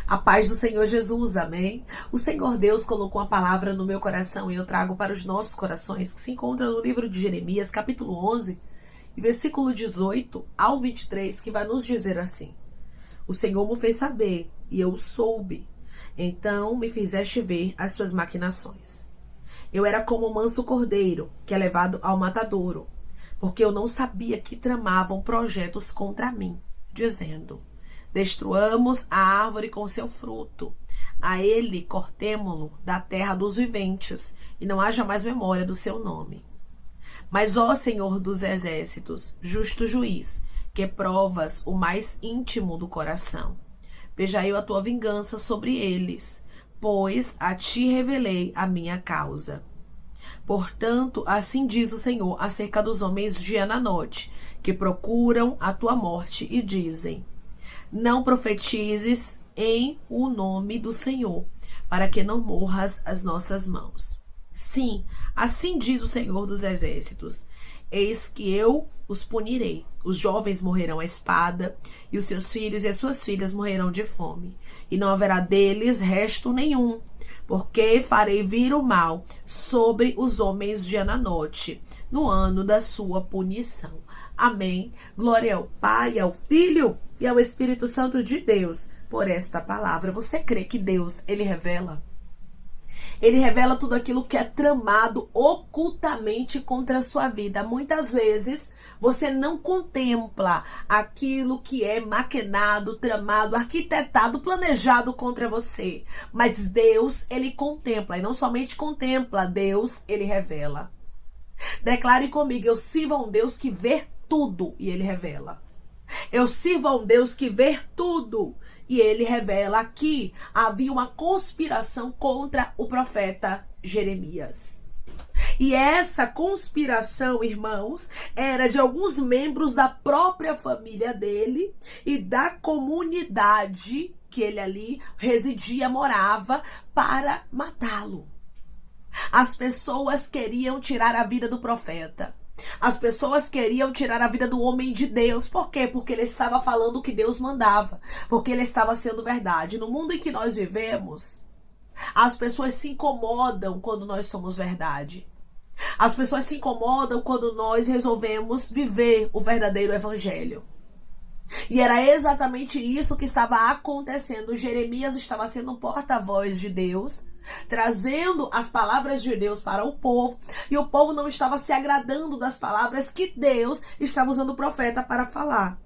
A paz do Senhor Jesus, amém? O Senhor Deus colocou a palavra no meu coração e eu trago para os nossos corações, que se encontra no livro de Jeremias, capítulo 11, e versículo 18 ao 23, que vai nos dizer assim: O Senhor me fez saber, e eu soube, então me fizeste ver as tuas maquinações. Eu era como um manso cordeiro, que é levado ao matadouro, porque eu não sabia que tramavam projetos contra mim, dizendo: Destruamos a árvore com seu fruto, a ele cortemo-lo da terra dos viventes, e não haja mais memória do seu nome. Mas, ó Senhor dos exércitos, justo juiz, que provas o mais íntimo do coração, vejai a tua vingança sobre eles, pois a ti revelei a minha causa. Portanto, assim diz o Senhor acerca dos homens de Ananote, que procuram a tua morte e dizem: Não profetizes em o nome do Senhor, para que não morras às nossas mãos. Sim, assim diz o Senhor dos exércitos: Eis que eu os punirei. Os jovens morrerão à espada, e os seus filhos e as suas filhas morrerão de fome. E não haverá deles resto nenhum, porque farei vir o mal sobre os homens de Ananote, no ano da sua punição. Amém. Glória ao Pai, ao Filho e ao Espírito Santo de Deus por esta palavra. Você crê que Deus, Ele revela? Ele revela tudo aquilo que é tramado ocultamente contra a sua vida. Muitas vezes você não contempla aquilo que é maquinado, tramado, arquitetado, planejado contra você. Mas Deus, Ele contempla. E não somente contempla, Deus, Ele revela. Declare comigo: eu sirvo a um Deus que vê tudo e Ele revela. Eu sirvo a um Deus que vê tudo e Ele revela que havia uma conspiração contra o profeta Jeremias. E essa conspiração, irmãos, era de alguns membros da própria família dele e da comunidade que ele ali residia, morava, para matá-lo. As pessoas queriam tirar a vida do profeta. As pessoas queriam tirar a vida do homem de Deus. Por quê? Porque ele estava falando o que Deus mandava. Porque ele estava sendo verdade. No mundo em que nós vivemos, as pessoas se incomodam quando nós somos verdade. As pessoas se incomodam quando nós resolvemos viver o verdadeiro evangelho. E era exatamente isso que estava acontecendo. Jeremias estava sendo um porta-voz de Deus, trazendo as palavras de Deus para o povo, e o povo não estava se agradando das palavras que Deus estava usando o profeta para falar.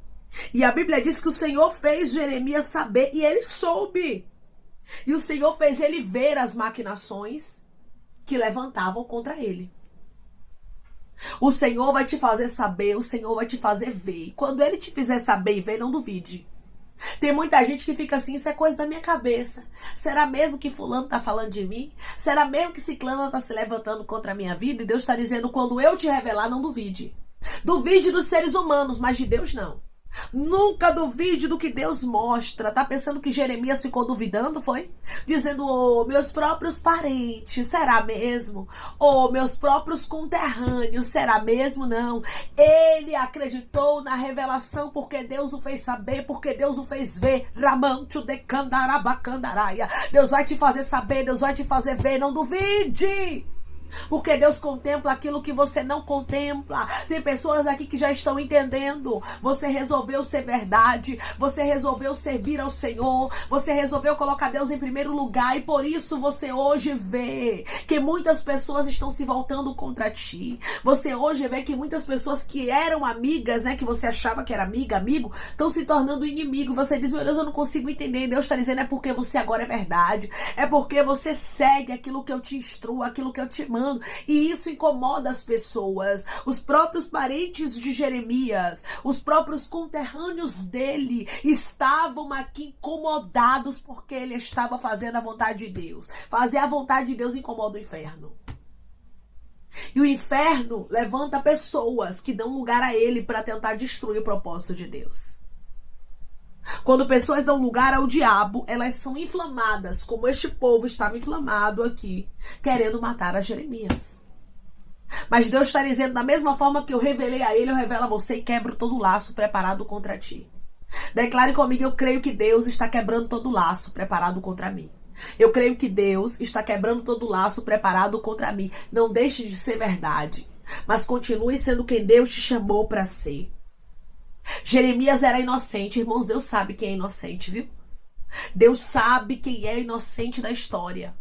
E a Bíblia diz que o Senhor fez Jeremias saber, e ele soube. E o Senhor fez ele ver as maquinações que levantavam contra ele. O Senhor vai te fazer saber, o Senhor vai te fazer ver. E quando Ele te fizer saber e ver, não duvide. Tem muita gente que fica assim: isso é coisa da minha cabeça. Será mesmo que fulano está falando de mim? Será mesmo que ciclano está se levantando contra a minha vida? E Deus está dizendo: quando eu te revelar, não duvide. Duvide dos seres humanos, mas de Deus não. Nunca duvide do que Deus mostra. Tá pensando que Jeremias ficou duvidando, foi? Dizendo: oh, meus próprios parentes, será mesmo? Oh, meus próprios conterrâneos, será mesmo? Não. Ele acreditou na revelação porque Deus o fez saber, porque Deus o fez ver. Ramancho de Candarabacandaraia. Deus vai te fazer saber, Deus vai te fazer ver, não duvide. Porque Deus contempla aquilo que você não contempla. Tem pessoas aqui que já estão entendendo. Você resolveu ser verdade. Você resolveu servir ao Senhor. Você resolveu colocar Deus em primeiro lugar. E por isso você hoje vê que muitas pessoas estão se voltando contra ti. Você hoje vê que muitas pessoas que eram amigas, né, que você achava que era amiga, amigo, estão se tornando inimigo. Você diz: meu Deus, eu não consigo entender. Deus está dizendo: é porque você agora é verdade. É porque você segue aquilo que eu te instruo, aquilo que eu te mando. E isso incomoda as pessoas. Os próprios parentes de Jeremias, os próprios conterrâneos dele estavam aqui incomodados porque ele estava fazendo a vontade de Deus. Fazer a vontade de Deus incomoda o inferno. E o inferno levanta pessoas que dão lugar a ele para tentar destruir o propósito de Deus. Quando pessoas dão lugar ao diabo, elas são inflamadas, como este povo estava inflamado aqui, querendo matar a Jeremias. Mas Deus está dizendo: da mesma forma que eu revelei a ele, eu revelo a você e quebro todo o laço preparado contra ti. Declare comigo: eu creio que Deus está quebrando todo laço preparado contra mim. Eu creio que Deus está quebrando todo laço preparado contra mim. Não deixe de ser verdade, mas continue sendo quem Deus te chamou para ser. Jeremias era inocente. Irmãos, Deus sabe quem é inocente, viu? Deus sabe quem é inocente da história.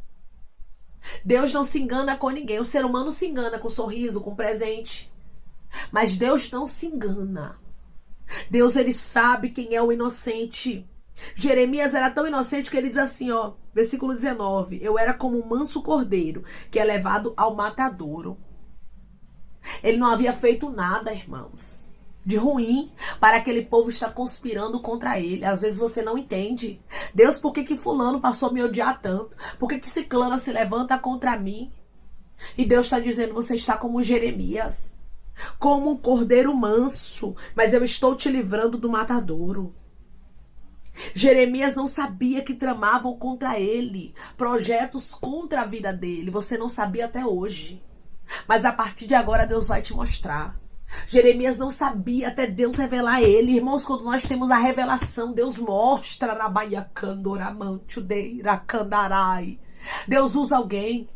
Deus não se engana com ninguém. O ser humano se engana com sorriso, com presente. Mas Deus não se engana. Deus, ele sabe quem é o inocente. Jeremias era tão inocente que ele diz assim, ó, versículo 19: eu era como um manso cordeiro que é levado ao matadouro. Ele não havia feito nada, irmãos, de ruim para aquele povo estar conspirando contra ele. Às vezes você não entende. Deus, por que fulano passou a me odiar tanto? Por que ciclana se levanta contra mim? E Deus está dizendo: você está como Jeremias, como um cordeiro manso, mas eu estou te livrando do matadouro. Jeremias não sabia que tramavam contra ele projetos contra a vida dele. Você não sabia até hoje, mas a partir de agora Deus vai te mostrar. Jeremias não sabia até Deus revelar a ele. Irmãos, quando nós temos a revelação, Deus mostra. Deus usa alguém.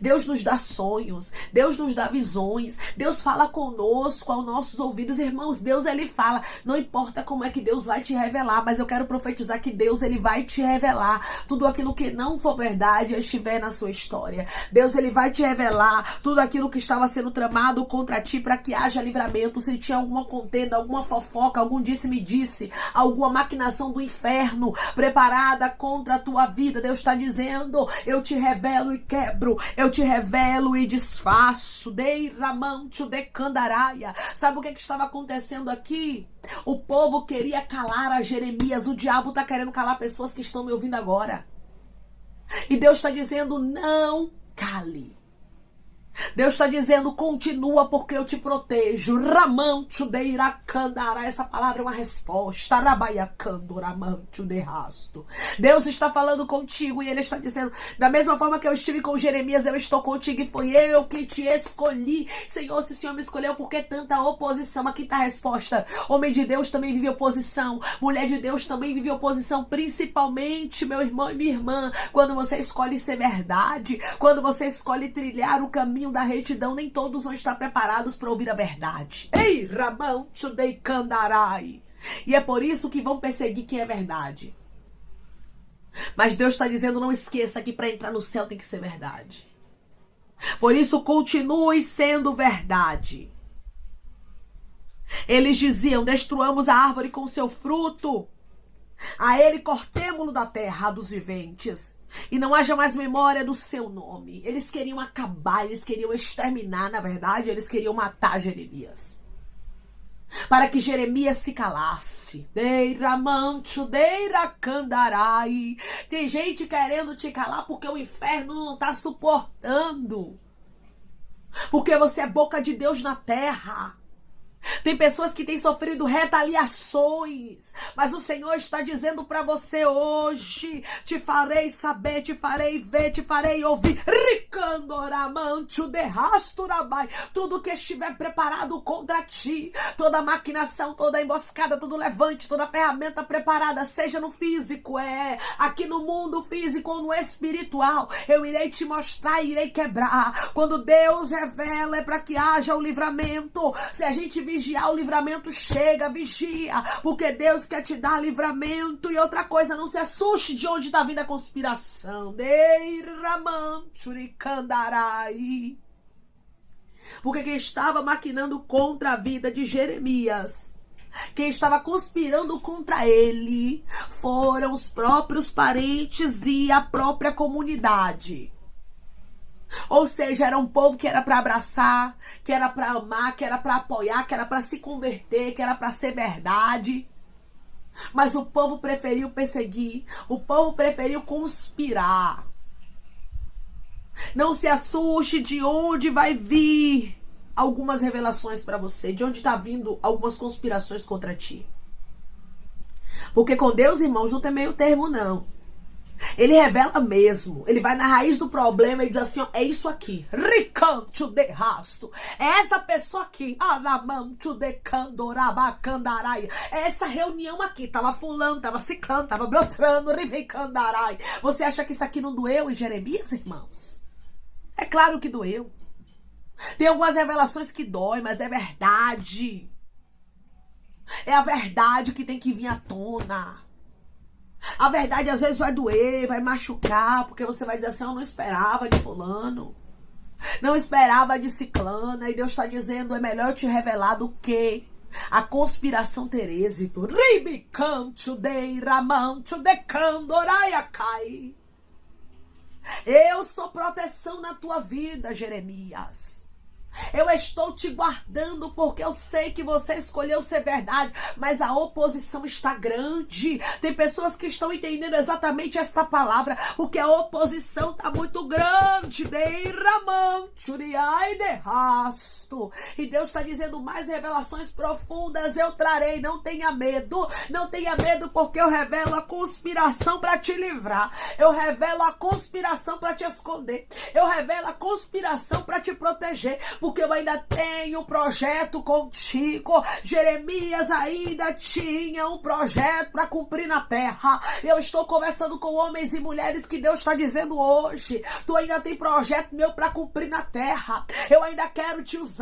Deus nos dá sonhos, Deus nos dá visões, Deus fala conosco aos nossos ouvidos. Irmãos, Deus, ele fala, não importa como é que Deus vai te revelar, mas eu quero profetizar que Deus, ele vai te revelar tudo aquilo que não for verdade estiver na sua história. Deus, ele vai te revelar tudo aquilo que estava sendo tramado contra ti para que haja livramento. Se tinha alguma contenda, alguma fofoca, algum disse-me-disse, alguma maquinação do inferno preparada contra a tua vida, Deus está dizendo: eu te revelo e quebro. Eu te revelo e desfaço. Sabe o que estava acontecendo aqui? O povo queria calar a Jeremias. O diabo está querendo calar pessoas que estão me ouvindo agora. E Deus está dizendo: não cale. Deus está dizendo: continua, porque eu te protejo. Essa palavra é uma resposta. Deus está falando contigo e ele está dizendo: da mesma forma que eu estive com Jeremias, eu estou contigo e foi eu que te escolhi. Senhor, se o Senhor me escolheu, por que tanta oposição? Aqui está a resposta. Homem de Deus também vive oposição. Mulher de Deus também vive oposição. Principalmente, meu irmão e minha irmã, quando você escolhe ser verdade, quando você escolhe trilhar o caminho da retidão, nem todos vão estar preparados para ouvir a verdade. Ei, Ramão, Chudei Kandarai. E é por isso que vão perseguir quem é verdade. Mas Deus está dizendo: não esqueça que para entrar no céu tem que ser verdade. Por isso, continue sendo verdade. Eles diziam: destruamos a árvore com seu fruto, a ele cortemo-lo da terra dos viventes, e não haja mais memória do seu nome. Eles queriam acabar, eles queriam exterminar, na verdade, eles queriam matar Jeremias, para que Jeremias se calasse. Tem gente querendo te calar porque o inferno não está suportando, porque você é boca de Deus na terra. Tem pessoas que têm sofrido retaliações, mas o Senhor está dizendo para você hoje: te farei saber, te farei ver, te farei ouvir. Tudo que estiver preparado contra ti, toda maquinação, toda emboscada, todo levante, toda ferramenta preparada, seja no físico, aqui no mundo físico ou no espiritual, eu irei te mostrar e irei quebrar. Quando Deus revela, é para que haja o livramento. Se a gente vigiar, o livramento chega. Vigia, porque Deus quer te dar livramento. E outra coisa, não se assuste de onde está vindo a conspiração. Porque quem estava maquinando contra a vida de Jeremias, quem estava conspirando contra ele, foram os próprios parentes e a própria comunidade. Ou seja, era um povo que era para abraçar, que era para amar, que era para apoiar, que era para se converter, que era para ser verdade. Mas o povo preferiu perseguir, o povo preferiu conspirar. Não se assuste de onde vai vir algumas revelações para você, de onde está vindo algumas conspirações contra ti. Porque com Deus, irmãos, não tem meio termo, não. Ele revela mesmo. Ele vai na raiz do problema e diz assim, ó, é isso aqui. Ricanto de rasto. É essa pessoa aqui. Aramanto de candorabacandarai. É essa reunião aqui. Tava fulano, tava ciclano, tava beltrano, ribecandarai. Você acha que isso aqui não doeu em Jeremias, irmãos? É claro que doeu. Tem algumas revelações que dói, mas é verdade. É a verdade que tem que vir à tona. A verdade às vezes vai doer, vai machucar, porque você vai dizer assim, eu não esperava de fulano, não esperava de ciclana, e Deus está dizendo, é melhor eu te revelar do que a conspiração ter êxito. Ribicancho de ramancho de candoraia cai. Eu sou proteção na tua vida, Jeremias. Eu estou te guardando porque eu sei que você escolheu ser verdade, mas a oposição está grande. Tem pessoas que estão entendendo exatamente esta palavra, porque a oposição está muito grande. E Deus está dizendo mais revelações profundas eu trarei. Não tenha medo, não tenha medo, porque eu revelo a conspiração para te livrar. Eu revelo a conspiração para te esconder. Eu revelo a conspiração para te proteger. Porque eu ainda tenho um projeto contigo. Jeremias ainda tinha um projeto para cumprir na terra. Eu estou conversando com homens e mulheres que Deus está dizendo hoje. Tu ainda tem projeto meu para cumprir na terra. Eu ainda quero te usar.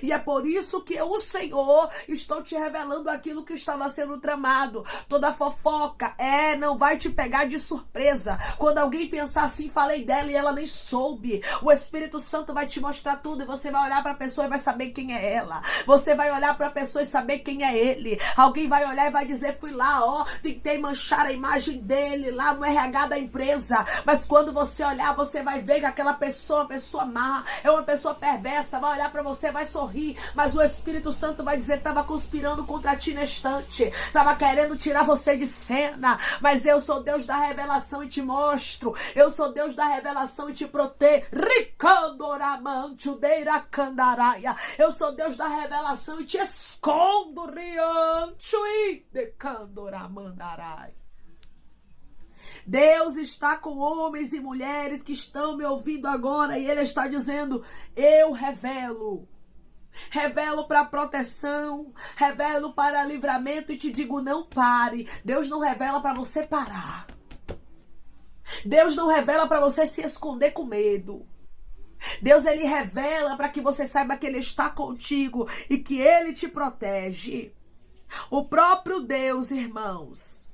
E é por isso que eu, o Senhor, estou te revelando aquilo que estava sendo tramado. Toda fofoca não vai te pegar de surpresa. Quando alguém pensar assim, falei dela e ela nem soube. O Espírito Santo vai te mostrar tudo e você vai olhar para a pessoa e vai saber quem é ela. Você vai olhar para a pessoa e saber quem é ele. Alguém vai olhar e vai dizer, fui lá, tentei manchar a imagem dele lá no RH da empresa. Mas quando você olhar, você vai ver que aquela pessoa é uma pessoa má, é uma pessoa perversa, vai olhar para você, vai sorrir, mas o Espírito Santo vai dizer, estava conspirando contra ti na estante, estava querendo tirar você de cena, mas eu sou Deus da revelação e te mostro. Eu sou Deus da revelação e te protejo. Eu sou Deus da revelação e te escondo. Deus está com homens e mulheres que estão me ouvindo agora e Ele está dizendo, eu revelo. Revelo para proteção, revelo para livramento e te digo, não pare. Deus não revela para você parar. Deus não revela para você se esconder com medo. Deus, Ele revela para que você saiba que Ele está contigo e que Ele te protege. O próprio Deus, irmãos,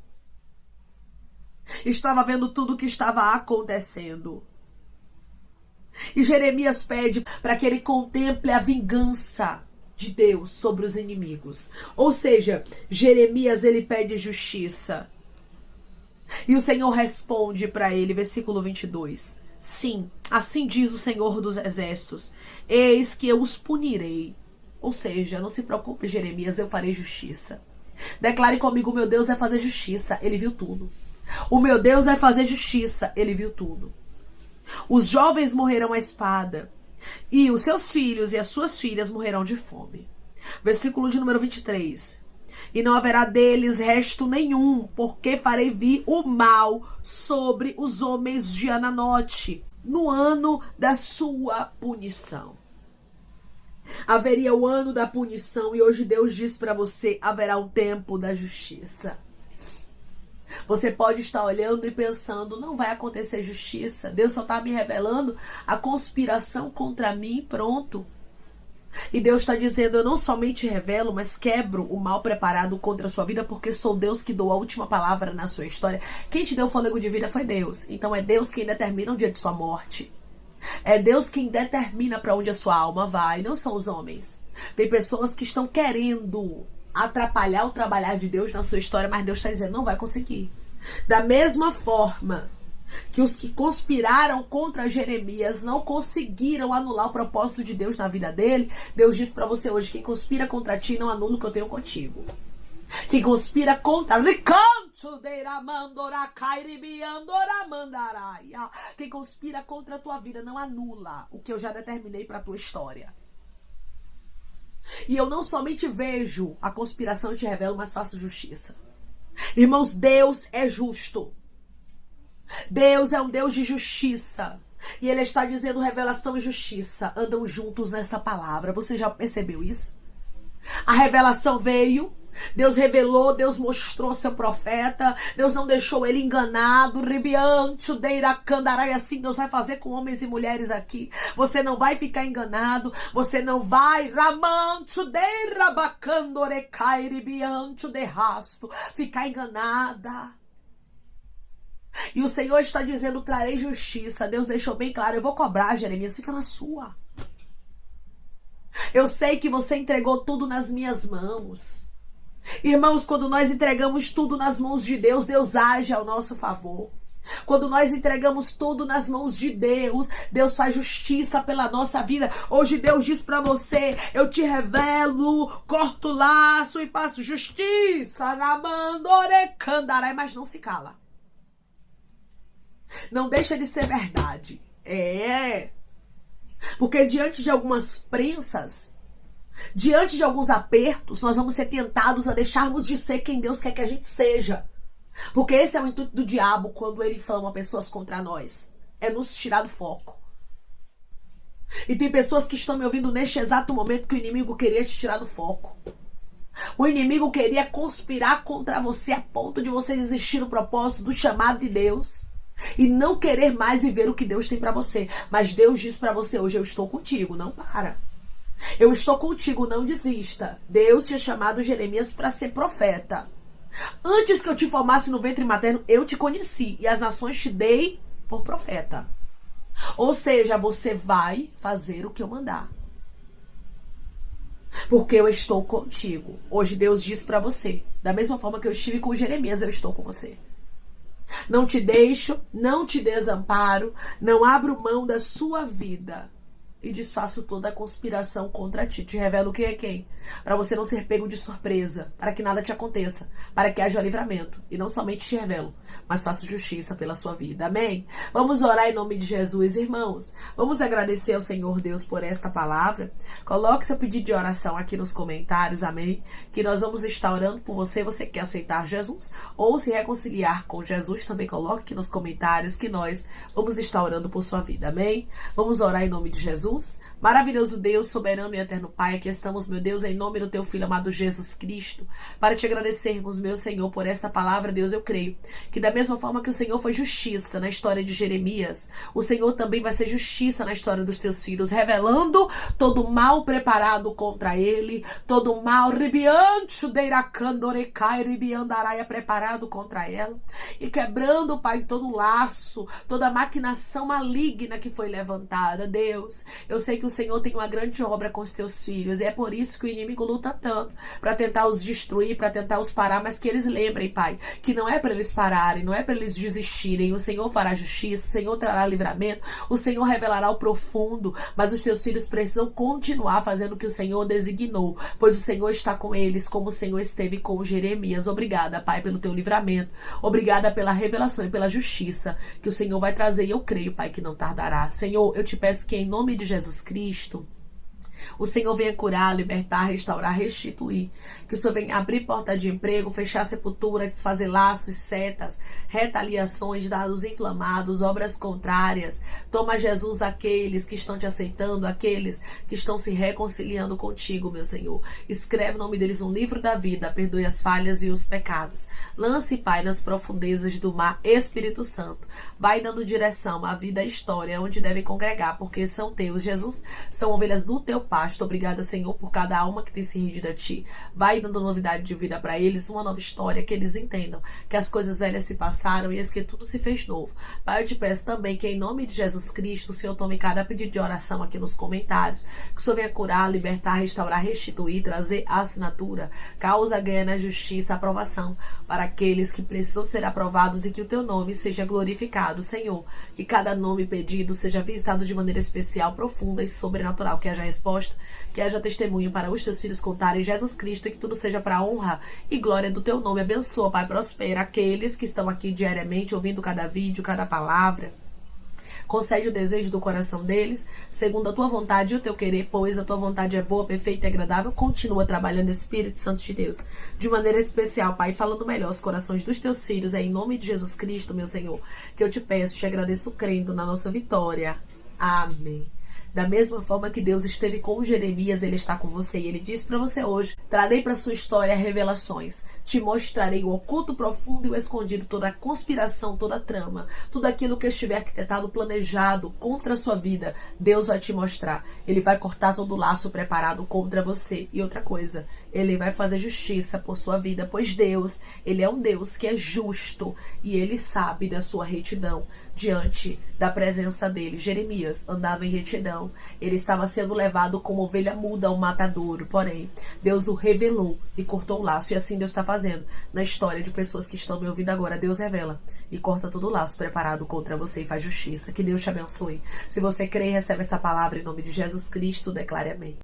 estava vendo tudo o que estava acontecendo. E Jeremias pede para que ele contemple a vingança de Deus sobre os inimigos. Ou seja, Jeremias, ele pede justiça. E o Senhor responde para ele, versículo 22. Sim, assim diz o Senhor dos Exércitos, eis que eu os punirei. Ou seja, não se preocupe, Jeremias, eu farei justiça. Declare comigo, o meu Deus vai fazer justiça, Ele viu tudo. O meu Deus vai fazer justiça, Ele viu tudo. Os jovens morrerão à espada, e os seus filhos e as suas filhas morrerão de fome. Versículo de número 23. E não haverá deles resto nenhum, porque farei vir o mal sobre os homens de Ananote, no ano da sua punição. Haveria o ano da punição, e hoje Deus diz para você, haverá um tempo da justiça. Você pode estar olhando e pensando, não vai acontecer justiça, Deus só está me revelando a conspiração contra mim, pronto. E Deus está dizendo, eu não somente revelo, mas quebro o mal preparado contra a sua vida, porque sou Deus que dou a última palavra na sua história. Quem te deu fôlego de vida foi Deus. Então é Deus quem determina o dia de sua morte. É Deus quem determina para onde a sua alma vai, não são os homens. Tem pessoas que estão querendo atrapalhar o trabalhar de Deus na sua história, mas Deus está dizendo, não vai conseguir. Da mesma forma que os que conspiraram contra Jeremias não conseguiram anular o propósito de Deus na vida dele, Deus diz para você hoje, quem conspira contra ti não anula o que eu tenho contigo. Quem conspira contra quem conspira contra a tua vida não anula o que eu já determinei para a tua história. E eu não somente vejo a conspiração e te revelo, mas faço justiça. Irmãos, Deus é justo. Deus é um Deus de justiça. E Ele está dizendo: revelação e justiça andam juntos nessa palavra. Você já percebeu isso? A revelação veio, Deus revelou, Deus mostrou seu profeta, Deus não deixou ele enganado. Ribiante, deiracandarai, assim Deus vai fazer com homens e mulheres aqui. Você não vai ficar enganado, você não vai ramancho deirabacandorecai ribiante de rasto ficar enganada. E o Senhor está dizendo: trarei justiça. Deus deixou bem claro: eu vou cobrar, Jeremias, fica na sua. Eu sei que você entregou tudo nas minhas mãos. Irmãos, quando nós entregamos tudo nas mãos de Deus, Deus age ao nosso favor. Quando nós entregamos tudo nas mãos de Deus, Deus faz justiça pela nossa vida. Hoje Deus diz para você: eu te revelo, corto o laço e faço justiça. Mas não se cala. Não deixa de ser verdade. Porque diante de algumas prensas, diante de alguns apertos, nós vamos ser tentados a deixarmos de ser quem Deus quer que a gente seja. Porque esse é o intuito do diabo quando ele inflama pessoas contra nós. É nos tirar do foco. E tem pessoas que estão me ouvindo neste exato momento que o inimigo queria te tirar do foco. O inimigo queria conspirar contra você a ponto de você desistir do propósito, do chamado de Deus. E não querer mais viver o que Deus tem para você. Mas Deus diz para você hoje: eu estou contigo, não para. Eu estou contigo, não desista. Deus tinha chamado Jeremias para ser profeta. Antes que eu te formasse no ventre materno, eu te conheci. E as nações te dei por profeta. Ou seja, você vai fazer o que eu mandar. Porque eu estou contigo. Hoje Deus diz para você: da mesma forma que eu estive com Jeremias, eu estou com você. Não te deixo, não te desamparo, não abro mão da sua vida e desfaço toda a conspiração contra ti. Te revelo quem é quem, para você não ser pego de surpresa, para que nada te aconteça, para que haja livramento. E não somente te revelo, mas faço justiça pela sua vida. Amém? Vamos orar em nome de Jesus, irmãos. Vamos agradecer ao Senhor Deus por esta palavra. Coloque seu pedido de oração aqui nos comentários, amém? Que nós vamos estar orando por você. Você quer aceitar Jesus ou se reconciliar com Jesus, também coloque aqui nos comentários que nós vamos estar orando por sua vida, amém? Vamos orar em nome de Jesus. Maravilhoso Deus, soberano e eterno Pai, aqui estamos, meu Deus, em nome do teu Filho amado Jesus Cristo, para te agradecermos, meu Senhor, por esta palavra. Deus, eu creio que da mesma forma que o Senhor foi justiça na história de Jeremias, o Senhor também vai ser justiça na história dos teus filhos, revelando todo o mal preparado contra ele, todo o mal preparado contra ela, e quebrando, Pai, todo o laço, toda a maquinação maligna que foi levantada. Deus, eu sei que o Senhor tem uma grande obra com os teus filhos, e é por isso que o inimigo luta tanto, para tentar os destruir, para tentar os parar, mas que eles lembrem, Pai, que não é para eles pararem, não é para eles desistirem. O Senhor fará justiça, o Senhor trará livramento, o Senhor revelará o profundo, mas os teus filhos precisam continuar fazendo o que o Senhor designou, pois o Senhor está com eles, como o Senhor esteve com Jeremias. Obrigada, Pai, pelo teu livramento, obrigada pela revelação e pela justiça que o Senhor vai trazer, e eu creio, Pai, que não tardará. Senhor, eu te peço que em nome de Jesus Cristo, o Senhor venha curar, libertar, restaurar, restituir. Que o Senhor venha abrir porta de emprego, fechar a sepultura, desfazer laços, setas, retaliações, dados inflamados, obras contrárias. Toma, Jesus, aqueles que estão te aceitando, aqueles que estão se reconciliando contigo, meu Senhor. Escreve o nome deles no livro da vida, perdoe as falhas e os pecados. Lance, Pai, nas profundezas do mar. Espírito Santo, vai dando direção à vida e à história, onde devem congregar, porque são teus, Jesus, são ovelhas do teu pasto. Obrigada, Senhor, por cada alma que tem se rendido a ti. Vai dando novidade de vida para eles, uma nova história, que eles entendam que as coisas velhas se passaram e que tudo se fez novo. Pai, eu te peço também que em nome de Jesus Cristo, o Senhor tome cada pedido de oração aqui nos comentários, que o Senhor venha curar, libertar, restaurar, restituir, trazer a assinatura, causa, ganha na justiça, aprovação para aqueles que precisam ser aprovados, e que o teu nome seja glorificado, Senhor. Que cada nome pedido seja visitado de maneira especial, profunda e sobrenatural, que haja resposta, que haja testemunho para os teus filhos contarem Jesus Cristo, e que tudo seja para a honra e glória do teu nome. Abençoa, Pai, prospera aqueles que estão aqui diariamente ouvindo cada vídeo, cada palavra. Concede o desejo do coração deles, segundo a tua vontade e o teu querer, pois a tua vontade é boa, perfeita e agradável. Continua trabalhando, Espírito Santo de Deus, de maneira especial, Pai, falando melhor os corações dos teus filhos. É em nome de Jesus Cristo, meu Senhor, que eu te peço, te agradeço, crendo na nossa vitória. Amém. Da mesma forma que Deus esteve com Jeremias, Ele está com você. E Ele disse para você hoje: trarei para sua história revelações. Te mostrarei o oculto, profundo e o escondido, toda a conspiração, toda a trama, tudo aquilo que estiver arquitetado, planejado contra a sua vida. Deus vai te mostrar. Ele vai cortar todo o laço preparado contra você. E outra coisa, Ele vai fazer justiça por sua vida, pois Deus, Ele é um Deus que é justo e Ele sabe da sua retidão diante da presença dele. Jeremias andava em retidão. Ele estava sendo levado como ovelha muda ao matadouro. Porém, Deus o revelou e cortou o laço. E assim Deus está fazendo na história de pessoas que estão me ouvindo agora. Deus revela e corta todo o laço preparado contra você e faz justiça. Que Deus te abençoe. Se você crê e recebe esta palavra em nome de Jesus Cristo, declare amém.